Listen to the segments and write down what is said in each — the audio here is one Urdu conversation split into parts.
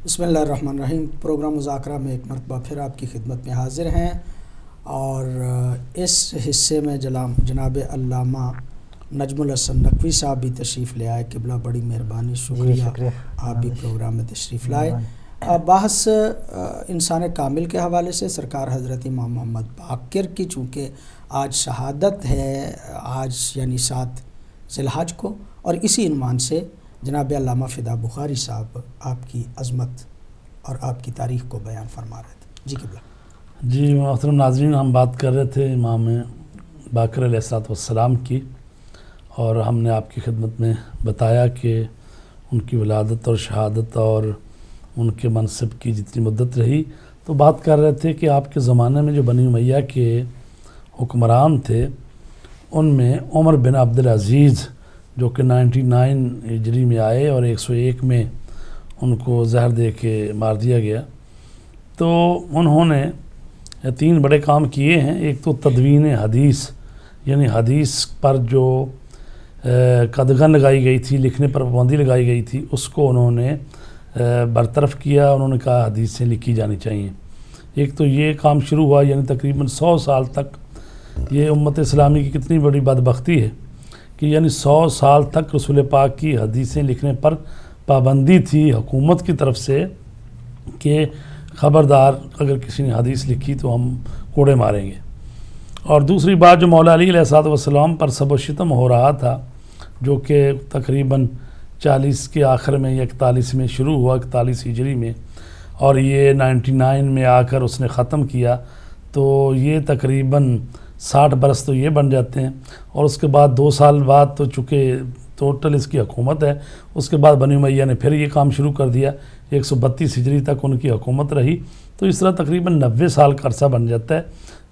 بسم اللہ الرحمن الرحیم۔ پروگرام مذاکرہ میں ایک مرتبہ پھر آپ کی خدمت میں حاضر ہیں، اور اس حصے میں جناب علامہ نجم الحسن نقوی صاحب بھی تشریف لے آئے۔ قبلہ بڑی مہربانی، شکریہ آپ بھی پروگرام میں تشریف لائے۔ بحث انسان کامل کے حوالے سے سرکار حضرت امام محمد باقر کی، چونکہ آج شہادت ہے، آج یعنی 7 ذی الحج کو، اور اسی عنوان سے جناب علامہ فدا بخاری صاحب آپ کی عظمت اور آپ کی تاریخ کو بیان فرما رہے تھے۔ جی قبلہ۔ جی محترم ناظرین، ہم بات کر رہے تھے امام باقر علیہ السلام کی، اور ہم نے آپ کی خدمت میں بتایا کہ ان کی ولادت اور شہادت اور ان کے منصب کی جتنی مدت رہی، تو بات کر رہے تھے کہ آپ کے زمانے میں جو بنی امیہ کے حکمران تھے، ان میں عمر بن عبدالعزیز جو کہ 99 ہجری میں آئے اور 101 میں ان کو زہر دے کے مار دیا گیا۔ تو انہوں نے 3 بڑے کام کیے ہیں۔ ایک تو تدوین حدیث، یعنی حدیث پر جو قدغن لگائی گئی تھی، لکھنے پر پابندی لگائی گئی تھی، اس کو انہوں نے برطرف کیا۔ انہوں نے کہا حدیثیں لکھی جانی چاہیے۔ ایک تو یہ کام شروع ہوا، یعنی تقریباً 100 سال تک یہ امت اسلامی کی کتنی بڑی بدبختی ہے کہ یعنی 100 سال تک رسول پاک کی حدیثیں لکھنے پر پابندی تھی حکومت کی طرف سے کہ خبردار اگر کسی نے حدیث لکھی تو ہم کوڑے ماریں گے۔ اور دوسری بات، جو مولا علی علیہ السلام پر سب و شتم ہو رہا تھا، جو کہ تقریباً 40 کے آخر میں یا 41 میں شروع ہوا، 41 ہجری میں، اور یہ 99 میں آ کر اس نے ختم کیا، تو یہ تقریباً 60 برس تو یہ بن جاتے ہیں۔ اور اس کے بعد 2 سال بعد تو چونکہ ٹوٹل اس کی حکومت ہے، اس کے بعد بنی امیہ نے پھر یہ کام شروع کر دیا۔ 132 ہجری تک ان کی حکومت رہی، تو اس طرح تقریباً 90 سال کا عرصہ بن جاتا ہے،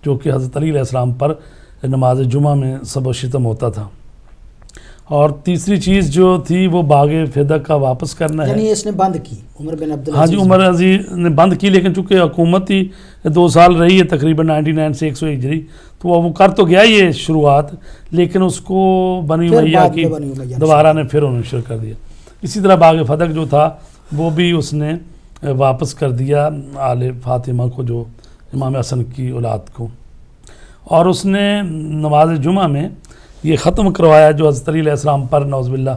جو کہ حضرت علی علیہ السلام پر نماز جمعہ میں سب و شتم ہوتا تھا۔ اور تیسری چیز جو تھی وہ باغ فدا کا واپس کرنا ہے، یعنی اس نے بند کی عمر بن عبدالعزیز۔ ہاں جی، عمر عزیز نے بند کی، لیکن چونکہ حکومت ہی 2 سال رہی ہے تقریباً 99 سے 101 ہجری، تو وہ کر تو گیا یہ شروعات، لیکن اس کو بنی امیہ کی دوبارہ نے پھر انہوں نے شروع کر دیا۔ اسی طرح باغ فدق جو تھا وہ بھی اس نے واپس کر دیا آل فاطمہ کو، جو امام حسن کی اولاد کو۔ اور اس نے نماز جمعہ میں یہ ختم کروایا جو حضرت علی علیہ السلام پر نعوذ باللہ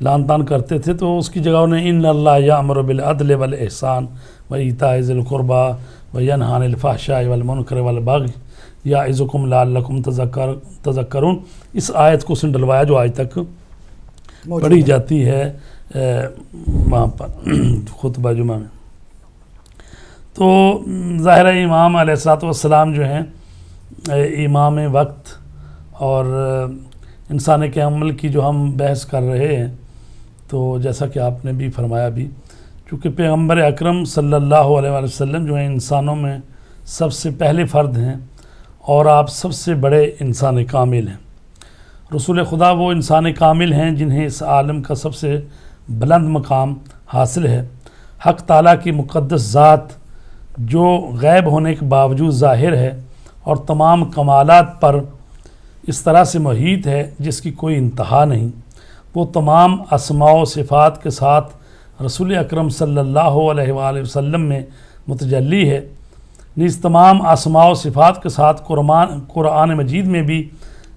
لعن طعن کرتے تھے، تو اس کی جگہ انہیں ان اللہ یامر بالعدل والاحسان وایتاء ذی القربی وینہی عن الفحشاء والمنکر والبغی یعظکم لعلکم تذکرون، اس آیت کو اس نے ڈلوایا جو آج تک پڑھی جاتی ہے وہاں پر خطبہ جمعہ میں۔ تو ظاہر امام علیہ السلام جو ہیں امام وقت، اور انسان کے عمل کی جو ہم بحث کر رہے ہیں، تو جیسا کہ آپ نے بھی فرمایا بھی، چونکہ پیغمبر اکرم صلی اللہ علیہ وآلہ وسلم جو ہیں انسانوں میں سب سے پہلے فرد ہیں، اور آپ سب سے بڑے انسان کامل ہیں۔ رسول خدا وہ انسان کامل ہیں جنہیں اس عالم کا سب سے بلند مقام حاصل ہے۔ حق تعالیٰ کی مقدس ذات جو غیب ہونے کے باوجود ظاہر ہے اور تمام کمالات پر اس طرح سے محیط ہے جس کی کوئی انتہا نہیں، وہ تمام اسماء و صفات کے ساتھ رسول اکرم صلی اللہ علیہ وآلہ وسلم میں متجلی ہے، نیز تمام اسماء و صفات کے ساتھ قرآن مجید میں بھی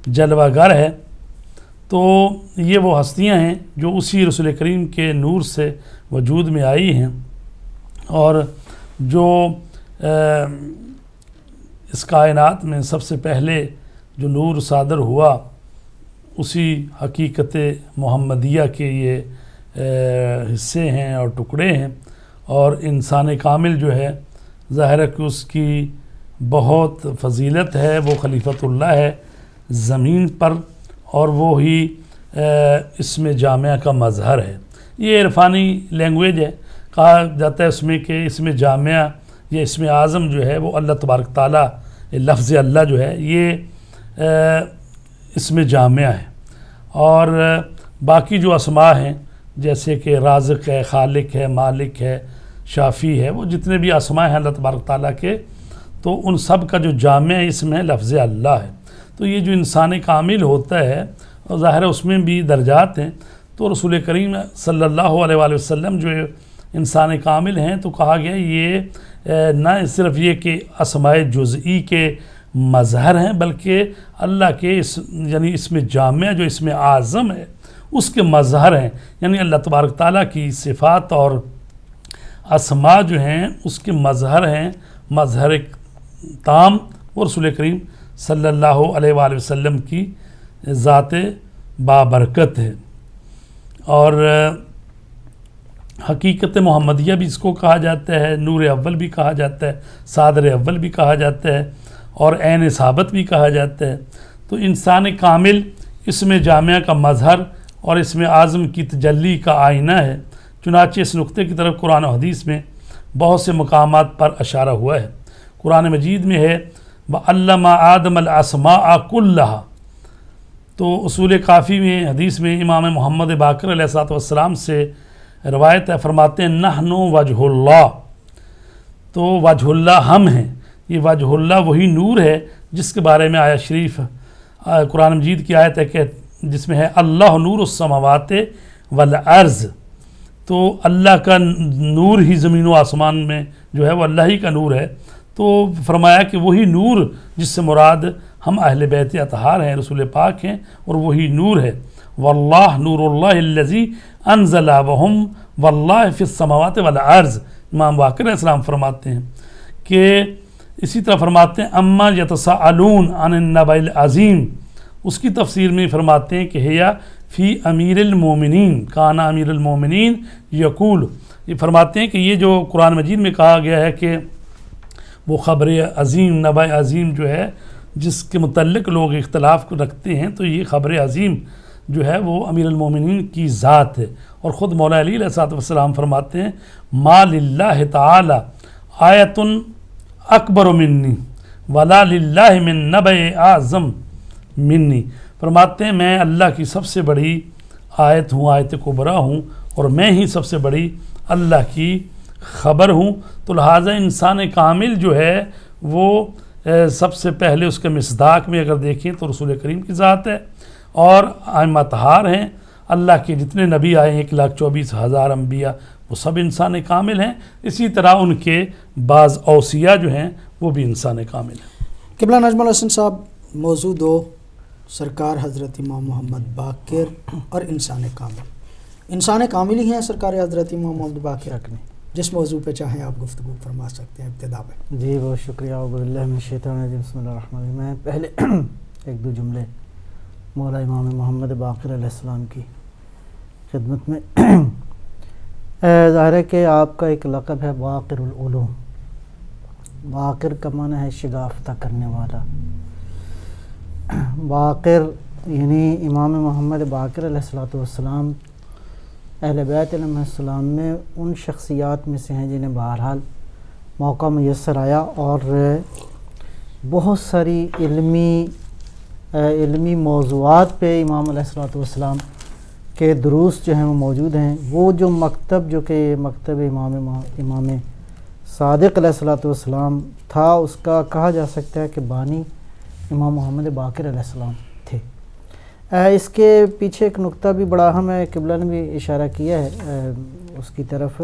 جلوہ گر ہے۔ تو یہ وہ ہستیاں ہیں جو اسی رسول کریم کے نور سے وجود میں آئی ہیں، اور جو اس کائنات میں سب سے پہلے جو نور صادر ہوا اسی حقیقت محمدیہ کے یہ حصے ہیں اور ٹکڑے ہیں۔ اور انسان کامل جو ہے ظاہر ہے کہ اس کی بہت فضیلت ہے، وہ خلیفۃ اللہ ہے زمین پر، اور وہی اسم جامعہ کا مظہر ہے۔ یہ عرفانی لینگویج ہے، کہا جاتا ہے اس میں کہ اسم جامعہ یا اسم اعظم جو ہے وہ اللہ تبارک تعالیٰ، لفظ اللہ جو ہے یہ اسم جامعہ ہے، اور باقی جو اسماء ہیں جیسے کہ رازق ہے، خالق ہے، مالک ہے، شافی ہے، وہ جتنے بھی اسماء ہیں اللہ تبارک تعالیٰ کے، تو ان سب کا جو جامع اسم ہے لفظ اللہ ہے۔ تو یہ جو انسان کامل ہوتا ہے، ظاہر ہے اس میں بھی درجات ہیں، تو رسول کریم صلی اللہ علیہ وآلہ وسلم جو انسان کامل ہیں تو کہا گیا یہ نہ صرف یہ کہ اسماء جزئی کے مظہر ہیں بلکہ اللہ کے یعنی اسم جامع جو اسم اعظم ہے اس کے مظہر ہیں، یعنی اللہ تبارک تعالیٰ کی صفات اور اسماء جو ہیں اس کے مظہر ہیں، مظہر تام، اور رسول کریم صلی اللہ علیہ وآلہ وسلم کی ذات بابرکت ہے۔ اور حقیقت محمدیہ بھی اس کو کہا جاتا ہے، نور اول بھی کہا جاتا ہے، صادر اول بھی کہا جاتا ہے، اور عین ثابت بھی کہا جاتا ہے۔ تو انسان کامل اسم جامعہ کا مظہر اور اسم اعظم کی تجلی کا آئینہ ہے۔ چنانچہ اس نقطے کی طرف قرآن و حدیث میں بہت سے مقامات پر اشارہ ہوا ہے۔ قرآن مجید میں ہے وَعَلَّمَ آدَمَ الْأَسْمَاءَ كُلَّهَا، تو اصول کافی میں حدیث میں امام محمد باقر علیہ السلام سے روایت ہے، فرماتے ہیں نحن وجہ اللہ، تو وجہ اللہ ہم ہیں۔ یہ وجہ اللہ وہی نور ہے جس کے بارے میں آیت شریف قرآن مجید کی آیت ہے کہ جس میں ہے اللہ نور السماوات والارض، تو اللہ کا نور ہی زمین و آسمان میں جو ہے وہ اللہ ہی کا نور ہے۔ تو فرمایا کہ وہی نور جس سے مراد ہم اہل بیت اطہار ہیں، رسول پاک ہیں، اور وہی نور ہے۔ واللہ نور اللہ الذی انزل وہم واللہ فی السماوات والارض، امام باقر علیہ السلام فرماتے ہیں کہ اسی طرح فرماتے ہیں اما یتساءلون عن النبأ العظیم، اس کی تفسیر میں فرماتے ہیں کہ ہیا فی امیر المومنین کان امیر المومنین یقول، یہ فرماتے ہیں کہ یہ جو قرآن مجید میں کہا گیا ہے کہ وہ خبر عظیم نبأ عظیم جو ہے جس کے متعلق لوگ اختلاف رکھتے ہیں، تو یہ خبر عظیم جو ہے وہ امیر المومنین کی ذات ہے۔ اور خود مولا علی علیہ السلام فرماتے ہیں ما للہ تعالی آیت اکبر منی ولا للہ من نبأ اعظم منی، فرماتے ہیں میں اللہ کی سب سے بڑی آیت ہوں، آیت کبریٰ ہوں، اور میں ہی سب سے بڑی اللہ کی خبر ہوں۔ تو لہٰذا انسان کامل جو ہے وہ سب سے پہلے اس کے مصداق میں اگر دیکھیں تو رسول کریم کی ذات ہے، اور ائمہ طہار ہیں، اللہ کے جتنے نبی آئے 1,24,000 انبیاء وہ سب انسان کامل ہیں۔ اسی طرح ان کے بعض اوصیاء جو ہیں وہ بھی انسان کامل ہیں۔ قبلہ نجم الحسن صاحب، موضوع 2 سرکار حضرت امام محمد باقر اور انسان کامل، انسان کامل ہی ہیں سرکار حضرت امام محمد باقر، جس موضوع پہ چاہیں آپ گفتگو فرما سکتے ہیں ابتدا میں۔ جی بہت شکریہ، اعوذ باللہ من الشیطان الرجیم، بسم اللہ الرحمن الرحیم۔ میں پہلے 1-2 جملے مولا امام محمد باقر علیہ السلام کی خدمت میں۔ ظاہر ہے کہ آپ کا ایک لقب ہے باقر العلوم، باقر کا معنی ہے شگافتہ کرنے والا۔ باقر یعنی امام محمد باقر علیہ السلام اہل بیت علیہ السلام میں ان شخصیات میں سے ہیں جنہیں بہرحال موقع میسر آیا اور بہت ساری علمی موضوعات پہ امام علیہ السلام کے دروس جو ہیں وہ موجود ہیں۔ وہ جو مکتب جو کہ مکتب امام صادق علیہ السلام تھا، اس کا کہا جا سکتا ہے کہ بانی امام محمد باقر علیہ السلام تھے۔ اس کے پیچھے ایک نقطہ بھی بڑا اہم ہے، قبلہ نے بھی اشارہ کیا ہے اس کی طرف،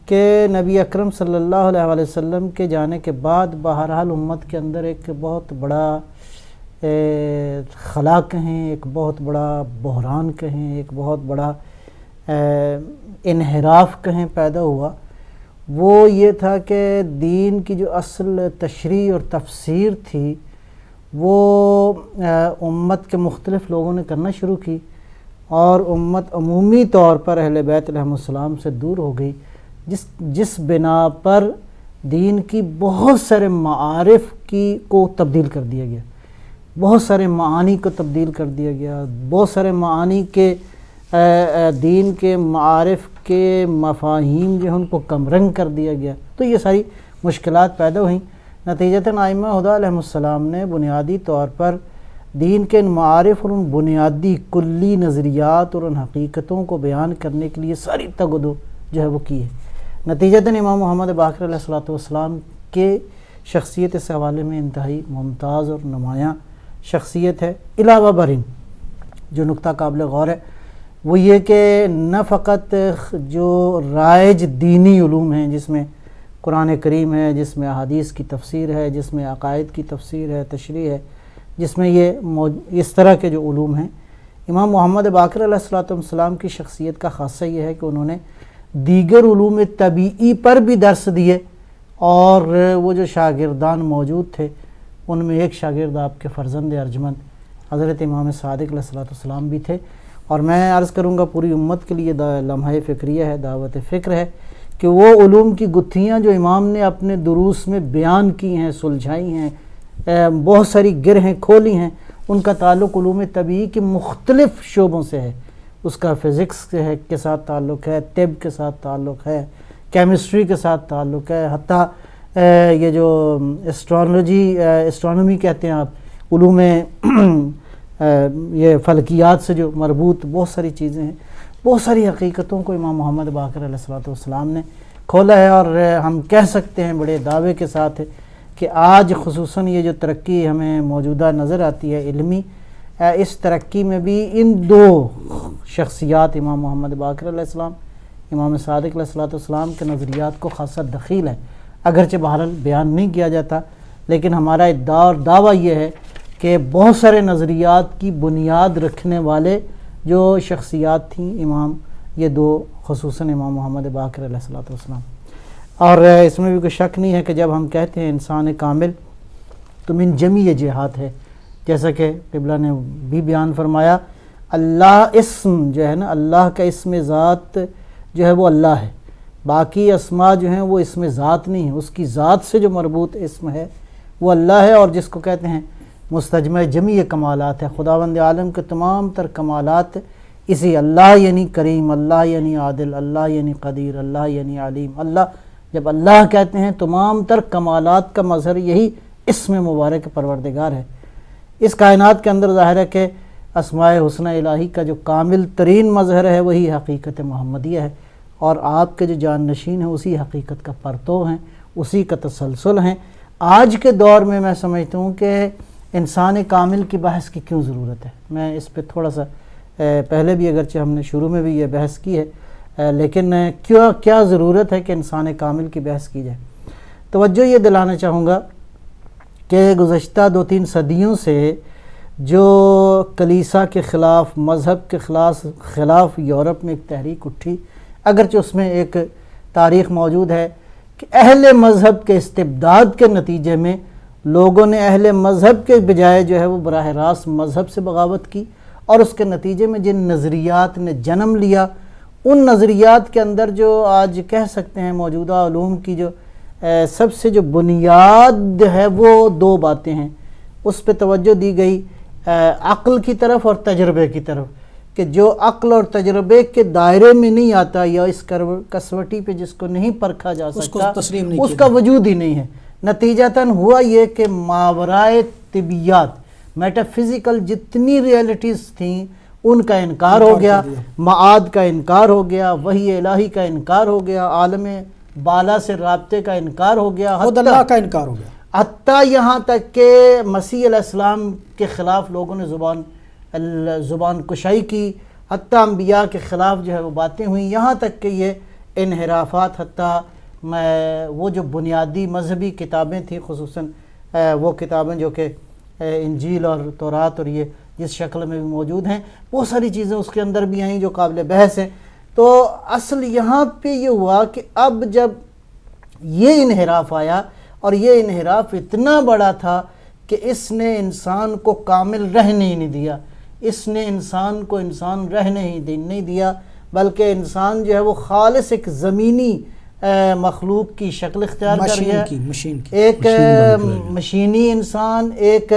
کہ نبی اکرم صلی اللہ علیہ وسلم کے جانے کے بعد بہرحال امت کے اندر ایک بہت بڑا خلا کہیں، ایک بہت بڑا بحران کہیں، ایک بہت بڑا انحراف کہیں پیدا ہوا۔ وہ یہ تھا کہ دین کی جو اصل تشریح اور تفسیر تھی وہ امت کے مختلف لوگوں نے کرنا شروع کی، اور امت عمومی طور پر اہل بیت علیہ السلام سے دور ہو گئی، جس بنا پر دین کی بہت سارے معارف کو تبدیل کر دیا گیا، بہت سارے معانی کو تبدیل کر دیا گیا، بہت سارے معانی کے دین کے معارف کے مفاہیم جو ہیں ان کو کم رنگ کر دیا گیا۔ تو یہ ساری مشکلات پیدا ہوئیں۔ نتیجتاً ائمہ ہدیٰ علیہ السلام نے بنیادی طور پر دین کے ان معارف اور ان بنیادی کلی نظریات اور ان حقیقتوں کو بیان کرنے کے لیے ساری تگ و دو جو ہے وہ کی ہے۔ نتیجتاً امام محمد باقر علیہ السلام کے شخصیت اس حوالے میں انتہائی ممتاز اور نمایاں شخصیت ہے۔ علاوہ بر ان جو نقطہ قابل غور ہے وہ یہ کہ نہ فقط جو رائج دینی علوم ہیں جس میں قرآن کریم ہے، جس میں احادیث کی تفسیر ہے، جس میں عقائد کی تفسیر ہے، تشریح ہے، جس میں اس طرح کے جو علوم ہیں، امام محمد باقر علیہ الصلوۃ والسلام کی شخصیت کا خاصہ یہ ہے کہ انہوں نے دیگر علوم طبیعی پر بھی درس دیے، اور وہ جو شاگردان موجود تھے ان میں ایک شاگرد آپ کے فرزند ارجمند حضرت امام صادق علیہ الصلوۃ والسلام بھی تھے۔ اور میں عرض کروں گا پوری امت کے لیے لمحہ فکریہ ہے، دعوت فکر ہے کہ وہ علوم کی گتھیاں جو امام نے اپنے دروس میں بیان کی ہیں، سلجھائی ہیں، بہت ساری گرہیں کھولی ہیں، ان کا تعلق علوم طبیعی کے مختلف شعبوں سے ہے۔ اس کا فزکس کے ساتھ تعلق ہے، طب کے ساتھ تعلق ہے، کیمسٹری کے ساتھ تعلق ہے، حتیٰ یہ جو اسٹرانومی کہتے ہیں آپ، علوم یہ فلکیات سے جو مربوط بہت ساری چیزیں ہیں، بہت ساری حقیقتوں کو امام محمد باقر علیہ الصلوۃ والسلام نے کھولا ہے۔ اور ہم کہہ سکتے ہیں بڑے دعوے کے ساتھ کہ آج خصوصاً یہ جو ترقی ہمیں موجودہ نظر آتی ہے علمی، اس ترقی میں بھی ان دو شخصیات امام محمد باقر علیہ السلام، امام صادق علیہ الصلوۃ والسلام کے نظریات کو خاصا دخیل ہے، اگرچہ بہرحال بیان نہیں کیا جاتا، لیکن ہمارا ادعا اور دعویٰ یہ ہے کہ بہت سارے نظریات کی بنیاد رکھنے والے جو شخصیات تھیں امام، یہ دو خصوصاً امام محمد باقر علیہ الصلوۃ والسلام۔ اور اس میں بھی کوئی شک نہیں ہے کہ جب ہم کہتے ہیں انسان کامل تو من جمیع جہات ہے، جیسا کہ قبلہ نے بھی بیان فرمایا، اللہ اسم جو ہے نا، اللہ کا اسم ذات جو ہے وہ اللہ ہے، باقی اسماء جو ہیں وہ اسم ذات نہیں ہے، اس کی ذات سے جو مربوط اسم ہے وہ اللہ ہے، اور جس کو کہتے ہیں مستجمع جمیع کمالات ہے، خداوند عالم کے تمام تر کمالات اسی اللہ یعنی کریم، اللہ یعنی عادل، اللہ یعنی قدیر، اللہ یعنی علیم۔ اللہ جب اللہ کہتے ہیں تمام تر کمالات کا مظہر یہی اسم مبارک پروردگار ہے۔ اس کائنات کے اندر ظاہر ہے کہ اسماء حسنہ الہی کا جو کامل ترین مظہر ہے وہی حقیقت محمدیہ ہے، اور آپ کے جو جان نشین ہیں اسی حقیقت کا پرتو ہیں، اسی کا تسلسل ہیں۔ آج کے دور میں سمجھتا ہوں کہ انسان کامل کی بحث کی کیوں ضرورت ہے۔ میں اس پہ تھوڑا سا پہلے بھی اگرچہ ہم نے شروع میں بھی یہ بحث کی ہے، لیکن کیا ضرورت ہے کہ انسان کامل کی بحث کی جائے۔ توجہ یہ دلانا چاہوں گا کہ گزشتہ 2-3 صدیوں سے جو کلیسا کے خلاف، مذہب کے خلاف یورپ میں ایک تحریک اٹھی، اگرچہ اس میں ایک تاریخ موجود ہے کہ اہل مذہب کے استبداد کے نتیجے میں لوگوں نے اہل مذہب کے بجائے جو ہے وہ براہ راست مذہب سے بغاوت کی، اور اس کے نتیجے میں جن نظریات نے جنم لیا، ان نظریات کے اندر جو آج کہہ سکتے ہیں موجودہ علوم کی جو سب سے جو بنیاد ہے وہ 2 باتیں ہیں، اس پہ توجہ دی گئی، عقل کی طرف اور تجربے کی طرف، کہ جو عقل اور تجربے کے دائرے میں نہیں آتا یا اس کسوٹی پہ جس کو نہیں پرکھا جا سکتا اس کا وجود ہی نہیں ہے۔ نتیجتاً ہوا یہ کہ ماورائے طبیعیات، میٹا فزیکل جتنی ریئلٹیز تھیں ان کا انکار ہو گیا، معاد کا انکار ہو گیا، وحی الہی کا انکار ہو گیا، عالم بالا سے رابطے کا انکار ہو گیا، خود اللہ کا انکار ہو گیا، حتیٰ یہاں تک کہ مسیح علیہ السلام کے خلاف لوگوں نے زبان کشائی کی، حتیٰ انبیاء کے خلاف جو ہے وہ باتیں ہوئیں، یہاں تک کہ یہ انحرافات، حتیٰ وہ جو بنیادی مذہبی کتابیں تھیں، خصوصاً وہ کتابیں جو کہ انجیل اور تورات اور یہ جس شکل میں بھی موجود ہیں، وہ ساری چیزیں اس کے اندر بھی آئیں جو قابل بحث ہیں۔ تو اصل یہاں پہ یہ ہوا کہ اب جب یہ انحراف آیا، اور یہ انحراف اتنا بڑا تھا کہ اس نے انسان کو کامل رہنے ہی نہیں دیا، اس نے انسان کو انسان رہنے ہی نہیں دیا، بلکہ انسان جو ہے وہ خالص ایک زمینی مخلوق کی شکل اختیار کر گیا، ایک مشینی انسان، ایک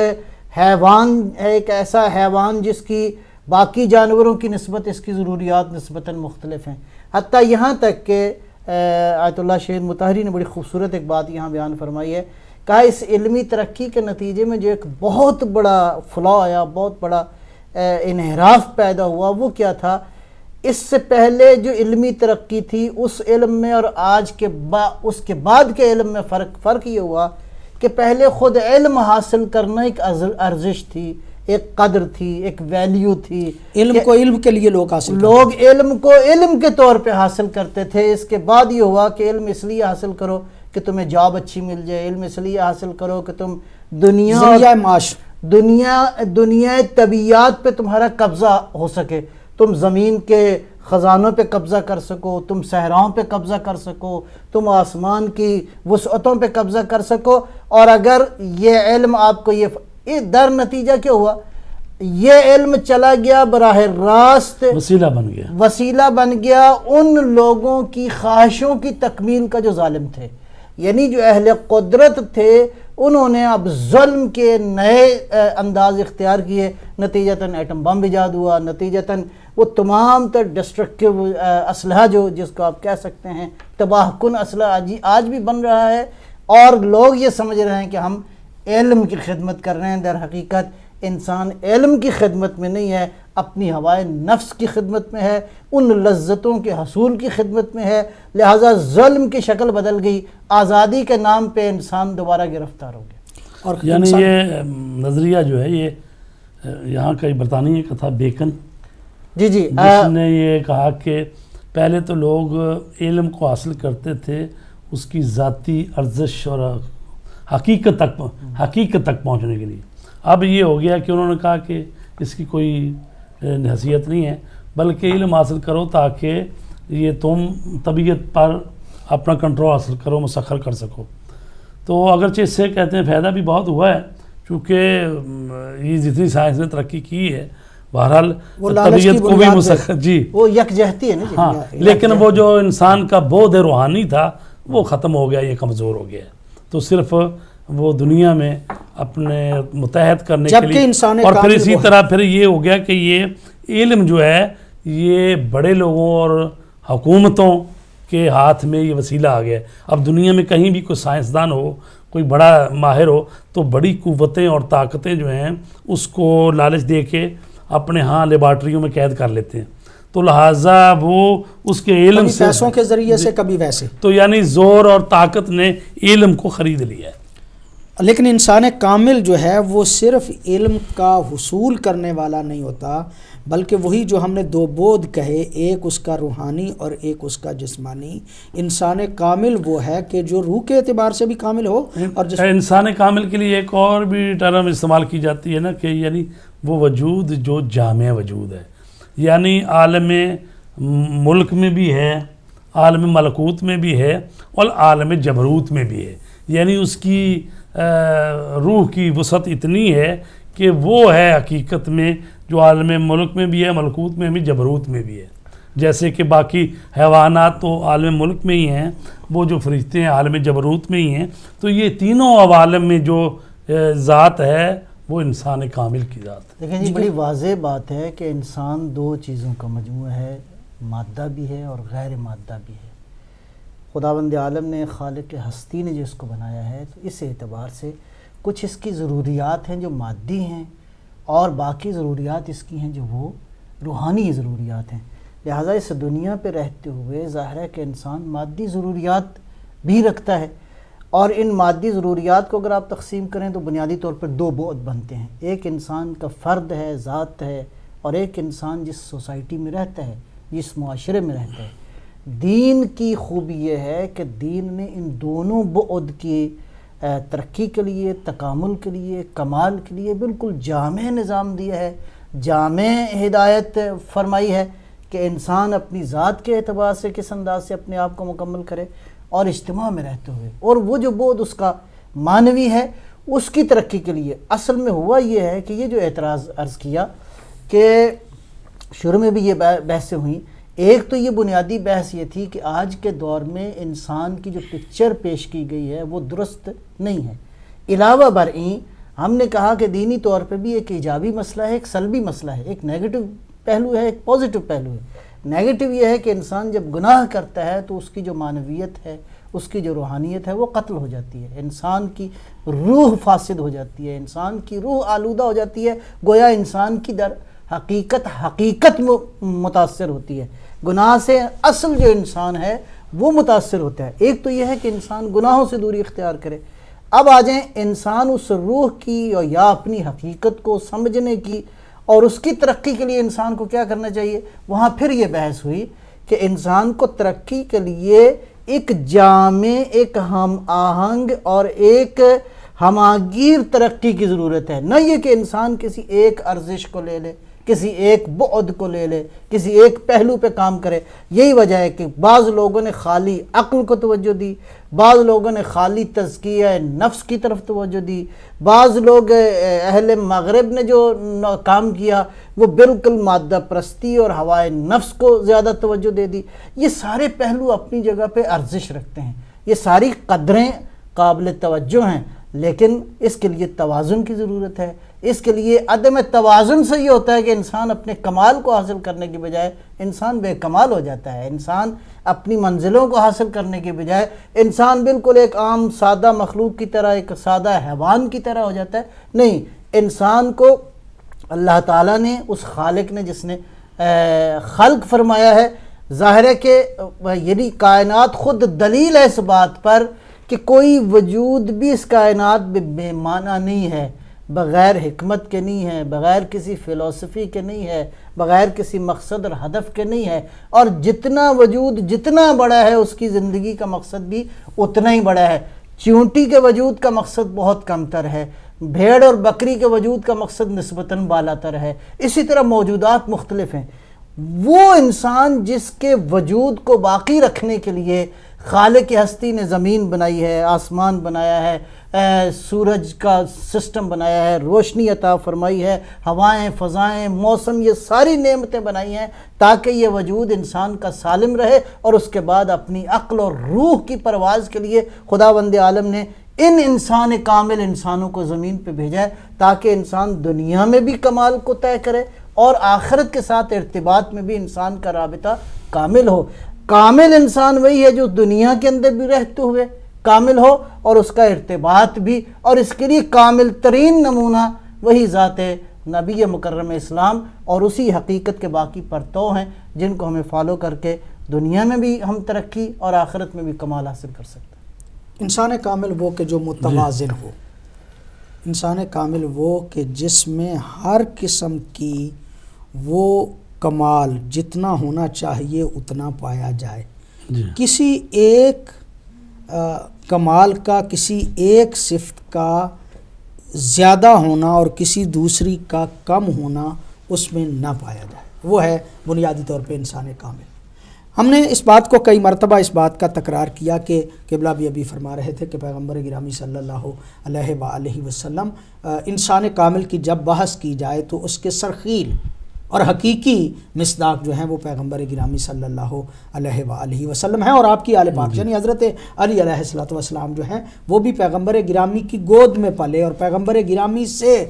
حیوان، ایک ایسا حیوان جس کی باقی جانوروں کی نسبت اس کی ضروریات نسبتاً مختلف ہیں۔ حتیٰ یہاں تک کہ آیت اللہ شہید مطہری نے بڑی خوبصورت ایک بات یہاں بیان فرمائی ہے، کہا اس علمی ترقی کے نتیجے میں جو ایک بہت بڑا فلا آیا، بہت بڑا انحراف پیدا ہوا، وہ کیا تھا؟ اس سے پہلے جو علمی ترقی تھی اس علم میں اور آج کے اس کے بعد کے علم میں فرق یہ ہوا کہ پہلے خود علم حاصل کرنا ایک ارزش تھی، ایک قدر تھی، ایک ویلیو تھی. علم کو علم کے لیے لوگ حاصل لوگ علم کو علم کے طور پہ حاصل کرتے تھے. اس کے بعد یہ ہوا کہ علم اس لیے حاصل کرو کہ تمہیں جاب اچھی مل جائے، علم اس لیے حاصل کرو کہ تم ذریعہ معاش دنیا طبیعیات پہ تمہارا قبضہ ہو سکے، تم زمین کے خزانوں پہ قبضہ کر سکو، تم صحراؤں پہ قبضہ کر سکو، تم آسمان کی وسعتوں پہ قبضہ کر سکو. اور اگر یہ علم آپ کو یہ در نتیجہ کیا ہوا، یہ علم چلا گیا براہ راست وسیلہ بن گیا ان لوگوں کی خواہشوں کی تکمیل کا جو ظالم تھے. یعنی جو اہل قدرت تھے انہوں نے اب ظلم کے نئے انداز اختیار کیے. نتیجتاً ایٹم بم ایجاد ہوا، نتیجتاً وہ تمام تر ڈسٹرکٹیو اسلحہ جو جس کو آپ کہہ سکتے ہیں تباہ کن اسلحہ آج بھی بن رہا ہے. اور لوگ یہ سمجھ رہے ہیں کہ ہم علم کی خدمت کر رہے ہیں. در حقیقت انسان علم کی خدمت میں نہیں ہے، اپنی ہوائے نفس کی خدمت میں ہے، ان لذتوں کے حصول کی خدمت میں ہے. لہٰذا ظلم کی شکل بدل گئی، آزادی کے نام پہ انسان دوبارہ گرفتار ہو گیا. اور یعنی یہ نظریہ جو ہے یہ یہاں کا برطانیہ کا تھا، بیکن، جی جس نے یہ کہا کہ پہلے تو لوگ علم کو حاصل کرتے تھے اس کی ذاتی ارزش اور حقیقت تک پہنچنے کے لیے. اب یہ ہو گیا کہ انہوں نے کہا کہ اس کی کوئی حیثیت نہیں ہے، بلکہ علم حاصل کرو تاکہ یہ تم طبیعت پر اپنا کنٹرول حاصل کرو، مسخر کر سکو. تو اگرچہ اس سے کہتے ہیں فائدہ بھی بہت ہوا ہے، چونکہ یہ جتنی سائنس نے ترقی کی ہے بہرحال طبیعت کو بھی مسخر وہ یکجہتی ہے نا ہاں، لیکن وہ جو انسان کا بود روحانی تھا وہ ختم ہو گیا، یہ کمزور ہو گیا. تو صرف وہ دنیا میں اپنے متحد کرنے کے لیے، اور پھر اسی طرح پھر یہ ہو گیا کہ یہ علم جو ہے یہ بڑے لوگوں اور حکومتوں کے ہاتھ میں یہ وسیلہ آ گیا. اب دنیا میں کہیں بھی کوئی سائنسدان ہو، کوئی بڑا ماہر ہو، تو بڑی قوتیں اور طاقتیں جو ہیں اس کو لالچ دے کے اپنے ہاں لیبارٹریوں میں قید کر لیتے ہیں. تو لہٰذا وہ اس کے علم سے، پیسوں کے ذریعے سے، کبھی ویسے، تو یعنی زور اور طاقت نے علم کو خرید لیا ہے. لیکن انسان کامل جو ہے وہ صرف علم کا حصول کرنے والا نہیں ہوتا، بلکہ وہی جو ہم نے دو بود کہے، ایک اس کا روحانی اور ایک اس کا جسمانی. انسان کامل وہ ہے کہ جو روح کے اعتبار سے بھی کامل ہو. اور انسان کامل کے لیے ایک اور بھی ٹرم استعمال کی جاتی ہے نا، کہ یعنی وہ وجود جو جامع وجود ہے، یعنی عالم ملک میں بھی ہے، عالم ملکوت میں بھی ہے، اور عالم جبروت میں بھی ہے. یعنی اس کی روح کی وسعت اتنی ہے کہ وہ ہے حقیقت میں جو عالم ملک میں بھی ہے، ملکوت میں بھی، جبروت میں بھی ہے. جیسے کہ باقی حیوانات تو عالم ملک میں ہی ہیں، وہ جو فرشتے ہیں عالم جبروت میں ہی ہیں. تو یہ تینوں عوالم میں جو ذات ہے وہ انسان کامل کی ذات ہے. لیکن یہ بڑی واضح بات ہے کہ انسان دو چیزوں کا مجموعہ ہے، مادہ بھی ہے اور غیر مادہ بھی ہے. خداوند عالم نے، خالق ہستی نے جو اس کو بنایا ہے، تو اس اعتبار سے کچھ اس کی ضروریات ہیں جو مادی ہیں، اور باقی ضروریات اس کی ہیں جو وہ روحانی ضروریات ہیں. لہٰذا اس دنیا پہ رہتے ہوئے ظاہر ہے کہ انسان مادی ضروریات بھی رکھتا ہے، اور ان مادی ضروریات کو اگر آپ تقسیم کریں تو بنیادی طور پر دو بعد بنتے ہیں. ایک انسان کا فرد ہے، ذات ہے، اور ایک انسان جس سوسائٹی میں رہتا ہے، جس معاشرے میں رہتا ہے. دین کی خوبی یہ ہے کہ دین نے ان دونوں بعد کی ترقی کے لیے، تکامل کے لیے، کمال کے لیے بالکل جامع نظام دیا ہے، جامع ہدایت فرمائی ہے کہ انسان اپنی ذات کے اعتبار سے کس انداز سے اپنے آپ کو مکمل کرے، اور اجتماع میں رہتے ہوئے. اور وہ جو بعد اس کا معنوی ہے اس کی ترقی کے لیے اصل میں ہوا یہ ہے کہ یہ جو اعتراض عرض کیا کہ شروع میں بھی یہ بحثیں ہوئیں. ایک تو یہ بنیادی بحث یہ تھی کہ آج کے دور میں انسان کی جو پکچر پیش کی گئی ہے وہ درست نہیں ہے. علاوہ برئیں ہم نے کہا کہ دینی طور پہ بھی ایک ایجابی مسئلہ ہے، ایک سلبی مسئلہ ہے، ایک نیگیٹو پہلو ہے، ایک پازیٹو پہلو ہے. نیگیٹو یہ ہے کہ انسان جب گناہ کرتا ہے تو اس کی جو معنویت ہے، اس کی جو روحانیت ہے وہ قتل ہو جاتی ہے، انسان کی روح فاسد ہو جاتی ہے، انسان کی روح آلودہ ہو جاتی ہے، گویا انسان کی در حقیقت متاثر ہوتی ہے. گناہ سے اصل جو انسان ہے وہ متاثر ہوتا ہے. ایک تو یہ ہے کہ انسان گناہوں سے دوری اختیار کرے. اب آ جائیں انسان اس روح کی یا اپنی حقیقت کو سمجھنے کی اور اس کی ترقی کے لیے انسان کو کیا کرنا چاہیے. وہاں پھر یہ بحث ہوئی کہ انسان کو ترقی کے لیے ایک جامع، ایک ہم آہنگ اور ایک ہماگیر ترقی کی ضرورت ہے. نہ یہ کہ انسان کسی ایک ارزش کو لے لے، کسی ایک بعد کو لے لے، کسی ایک پہلو پہ کام کرے. یہی وجہ ہے کہ بعض لوگوں نے خالی عقل کو توجہ دی، بعض لوگوں نے خالی تزکیہ نفس کی طرف توجہ دی، بعض لوگ اہل مغرب نے جو کام کیا وہ بالکل مادہ پرستی اور ہوائے نفس کو زیادہ توجہ دے دی. یہ سارے پہلو اپنی جگہ پہ ارزش رکھتے ہیں، یہ ساری قدریں قابل توجہ ہیں، لیکن اس کے لیے توازن کی ضرورت ہے. اس کے لیے عدم توازن سے یہ ہوتا ہے کہ انسان اپنے کمال کو حاصل کرنے کی بجائے انسان بے کمال ہو جاتا ہے. انسان اپنی منزلوں کو حاصل کرنے کی بجائے انسان بالکل ایک عام سادہ مخلوق کی طرح، ایک سادہ حیوان کی طرح ہو جاتا ہے. نہیں، انسان کو اللہ تعالیٰ نے، اس خالق نے جس نے خلق فرمایا ہے، ظاہر ہے کہ یعنی کائنات خود دلیل ہے اس بات پر کہ کوئی وجود بھی اس کائنات میں بے معنی نہیں ہے، بغیر حکمت کے نہیں ہے، بغیر کسی فلسفی کے نہیں ہے، بغیر کسی مقصد اور ہدف کے نہیں ہے. اور جتنا وجود جتنا بڑا ہے اس کی زندگی کا مقصد بھی اتنا ہی بڑا ہے. چیونٹی کے وجود کا مقصد بہت کم تر ہے، بھیڑ اور بکری کے وجود کا مقصد نسبتاً بالا تر ہے. اسی طرح موجودات مختلف ہیں. وہ انسان جس کے وجود کو باقی رکھنے کے لیے خالق ہستی نے زمین بنائی ہے، آسمان بنایا ہے، سورج کا سسٹم بنایا ہے، روشنی عطا فرمائی ہے، ہوائیں، فضائیں، موسم، یہ ساری نعمتیں بنائی ہیں تاکہ یہ وجود انسان کا سالم رہے. اور اس کے بعد اپنی عقل اور روح کی پرواز کے لیے خداوند عالم نے ان انسان کامل انسانوں کو زمین پہ بھیجا ہے تاکہ انسان دنیا میں بھی کمال کو طے کرے اور آخرت کے ساتھ ارتباط میں بھی انسان کا رابطہ کامل ہو. کامل انسان وہی ہے جو دنیا کے اندر بھی رہتے ہوئے کامل ہو اور اس کا ارتباط بھی، اور اس کے لیے کامل ترین نمونہ وہی ذات نبی مکرم اسلام اور اسی حقیقت کے باقی پرتو ہیں جن کو ہمیں فالو کر کے دنیا میں بھی ہم ترقی اور آخرت میں بھی کمال حاصل کر سکتے ہیں. انسان کامل وہ کہ جو متوازن ہو، انسان کامل وہ کہ جس میں ہر قسم کی وہ کمال جتنا ہونا چاہیے اتنا پایا جائے. کسی ایک کمال کا، کسی ایک صفت کا زیادہ ہونا اور کسی دوسری کا کم ہونا اس میں نہ پایا جائے. وہ ہے بنیادی طور پہ انسان کامل. ہم نے اس بات کو کئی مرتبہ اس بات کا تکرار کیا کہ قبلہ بھی ابھی فرما رہے تھے کہ پیغمبر گرامی صلی اللہ علیہ وآلہ وسلم انسان کامل کی جب بحث کی جائے تو اس کے سرخیل اور حقیقی مصداق جو ہیں وہ پیغمبر گرامی صلی اللہ علیہ وآلہ وسلم ہیں اور آپ کی آل پاک، یعنی حضرت علی علیہ الصلوۃ والسلام جو ہیں وہ بھی پیغمبر گرامی کی گود میں پلے اور پیغمبر گرامی سے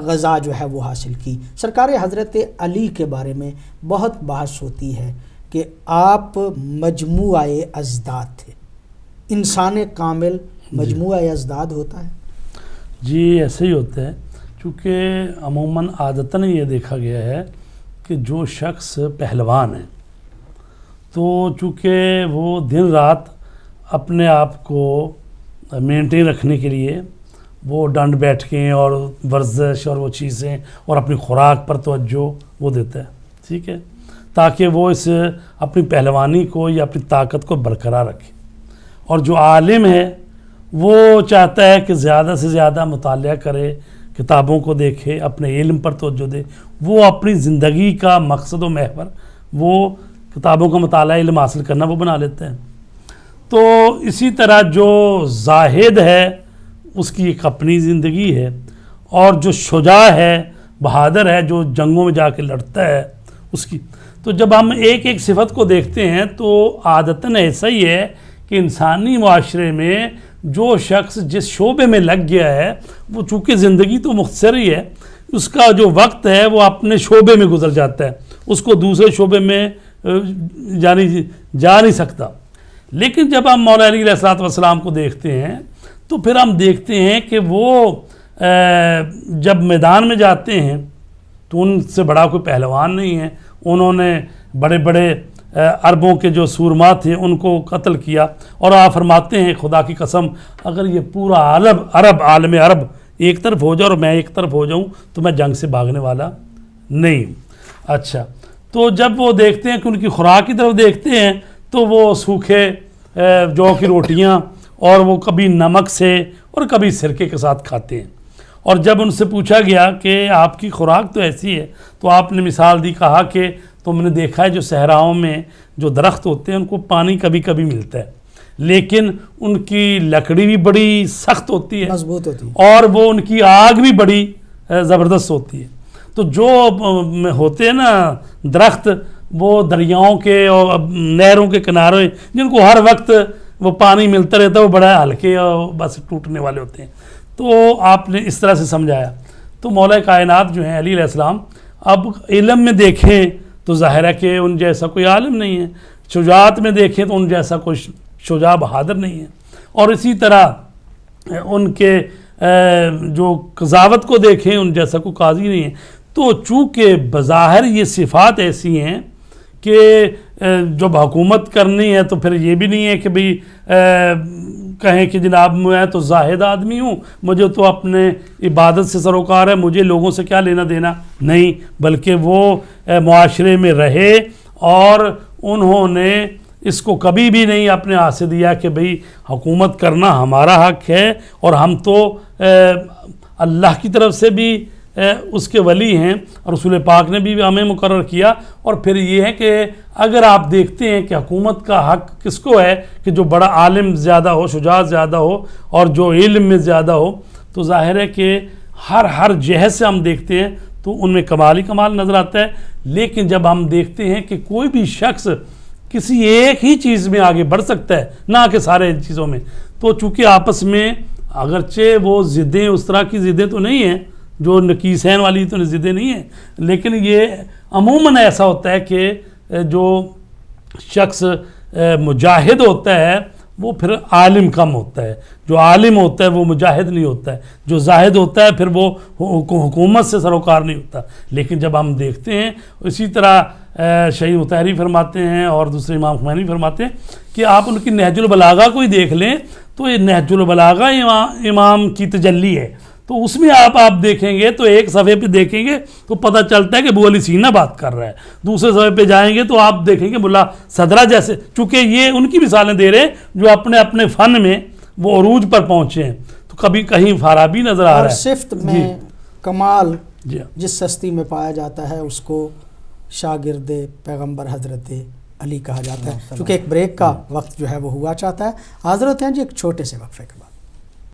غذا جو ہے وہ حاصل کی. سرکار حضرت علی کے بارے میں بہت بحث ہوتی ہے کہ آپ مجموعہ ازداد تھے. انسان کامل مجموعہ ازداد ہوتا ہے؟ جی ایسے ہی ہوتا ہے، چونکہ عموماً عادتاً یہ دیکھا گیا ہے کہ جو شخص پہلوان ہے تو چونکہ وہ دن رات اپنے آپ کو مینٹین رکھنے کے لیے وہ ڈنڈ بیٹھکیں اور ورزش اور وہ چیزیں اور اپنی خوراک پر توجہ وہ دیتا ہے، ٹھیک ہے، تاکہ وہ اس اپنی پہلوانی کو یا اپنی طاقت کو برقرار رکھے. اور جو عالم ہے وہ چاہتا ہے کہ زیادہ سے زیادہ مطالعہ کرے، کتابوں کو دیکھے، اپنے علم پر توجہ دے. وہ اپنی زندگی کا مقصد و محور وہ کتابوں کا مطالعہ، علم حاصل کرنا وہ بنا لیتے ہیں. تو اسی طرح جو زاہد ہے اس کی ایک اپنی زندگی ہے، اور جو شجاع ہے، بہادر ہے، جو جنگوں میں جا کے لڑتا ہے اس کی. تو جب ہم ایک ایک صفت کو دیکھتے ہیں تو عادتاً ایسا ہی ہے کہ انسانی معاشرے میں جو شخص جس شعبے میں لگ گیا ہے وہ چونکہ زندگی تو مختصر ہی ہے، اس کا جو وقت ہے وہ اپنے شعبے میں گزر جاتا ہے، اس کو دوسرے شعبے میں جا نہیں سکتا. لیکن جب ہم مولا علی علیہ الصلوۃ والسلام کو دیکھتے ہیں تو پھر ہم دیکھتے ہیں کہ وہ جب میدان میں جاتے ہیں تو ان سے بڑا کوئی پہلوان نہیں ہے. انہوں نے بڑے بڑے عربوں کے جو سورما تھے ان کو قتل کیا، اور آپ فرماتے ہیں خدا کی قسم اگر یہ پورا عالم عرب ایک طرف ہو جائے اور میں ایک طرف ہو جاؤں تو میں جنگ سے بھاگنے والا نہیں ہوں۔ اچھا، تو جب وہ دیکھتے ہیں کہ ان کی خوراک کی طرف دیکھتے ہیں تو وہ سوکھے جو کی روٹیاں اور وہ کبھی نمک سے اور کبھی سرکے کے ساتھ کھاتے ہیں۔ اور جب ان سے پوچھا گیا کہ آپ کی خوراک تو ایسی ہے، تو آپ نے مثال دی، کہا کہ تم نے دیکھا ہے جو صحراؤں میں جو درخت ہوتے ہیں ان کو پانی کبھی کبھی ملتا ہے، لیکن ان کی لکڑی بھی بڑی سخت ہوتی ہے، مضبوط ہوتی ہے، اور وہ ان کی آگ بھی بڑی زبردست ہوتی ہے۔ تو جو ہوتے ہیں نا درخت، وہ دریاؤں کے اور نہروں کے کنارے جن کو ہر وقت وہ پانی ملتا رہتا ہے، وہ بڑا ہلکے اور بس ٹوٹنے والے ہوتے ہیں۔ تو آپ نے اس طرح سے سمجھایا۔ تو مولا کائنات جو ہیں علی علیہ السلام، اب علم میں دیکھیں تو ظاہر ہے کہ ان جیسا کوئی عالم نہیں ہے، شجاعت میں دیکھیں تو ان جیسا کوئی شجاع بہادر نہیں ہے، اور اسی طرح ان کے جو قضاوت کو دیکھیں ان جیسا کوئی قاضی نہیں ہے۔ تو چونکہ بظاہر یہ صفات ایسی ہیں کہ جب حکومت کرنی ہے تو پھر یہ بھی نہیں ہے کہ بھئی کہیں کہ جناب میں تو زاہد آدمی ہوں، مجھے تو اپنے عبادت سے سروکار ہے، مجھے لوگوں سے کیا لینا دینا، نہیں، بلکہ وہ معاشرے میں رہے اور انہوں نے اس کو کبھی بھی نہیں اپنے ہاتھ سے دیا کہ بھئی حکومت کرنا ہمارا حق ہے، اور ہم تو اللہ کی طرف سے بھی اس کے ولی ہیں، اور رسول پاک نے بھی ہمیں مقرر کیا۔ اور پھر یہ ہے کہ اگر آپ دیکھتے ہیں کہ حکومت کا حق کس کو ہے کہ جو بڑا عالم زیادہ ہو، شجاع زیادہ ہو، اور جو علم میں زیادہ ہو، تو ظاہر ہے کہ ہر جہت سے ہم دیکھتے ہیں تو ان میں کمال ہی کمال نظر آتا ہے۔ لیکن جب ہم دیکھتے ہیں کہ کوئی بھی شخص کسی ایک ہی چیز میں آگے بڑھ سکتا ہے، نہ کہ سارے چیزوں میں، تو چونکہ آپس میں اگرچہ وہ ضدیں اس طرح کی ضدیں تو نہیں ہیں جو نکیسین والی تو ضدیں نہیں ہیں، لیکن یہ عموماً ایسا ہوتا ہے کہ جو شخص مجاہد ہوتا ہے وہ پھر عالم کم ہوتا ہے، جو عالم ہوتا ہے وہ مجاہد نہیں ہوتا ہے، جو زاہد ہوتا ہے پھر وہ حکومت سے سروکار نہیں ہوتا۔ لیکن جب ہم دیکھتے ہیں اسی طرح شہید مطہری فرماتے ہیں اور دوسرے امام خمینی فرماتے ہیں کہ آپ ان کی نہج البلاغہ کو ہی دیکھ لیں تو یہ نہج البلاغہ امام کی تجلی ہے، تو اس میں آپ دیکھیں گے تو ایک صفحے پہ دیکھیں گے تو پتہ چلتا ہے کہ ابو علی سینا بات کر رہا ہے، دوسرے صفحے پہ جائیں گے تو آپ دیکھیں گے ملا صدرہ جیسے، چونکہ یہ ان کی مثالیں دے رہے ہیں جو اپنے اپنے فن میں وہ عروج پر پہنچے ہیں، تو کبھی کہیں فارابی نظر آ رہا ہے۔ اور صفت میں کمال جی جس ہستی میں پایا جاتا ہے اس کو شاگرد پیغمبر حضرت علی کہا جاتا ہے۔ چونکہ ایک بریک کا وقت جو ہے وہ ہوا چاہتا ہے، حاضر ہوتے ہیں جی ایک چھوٹے سے وقفے کے بعد۔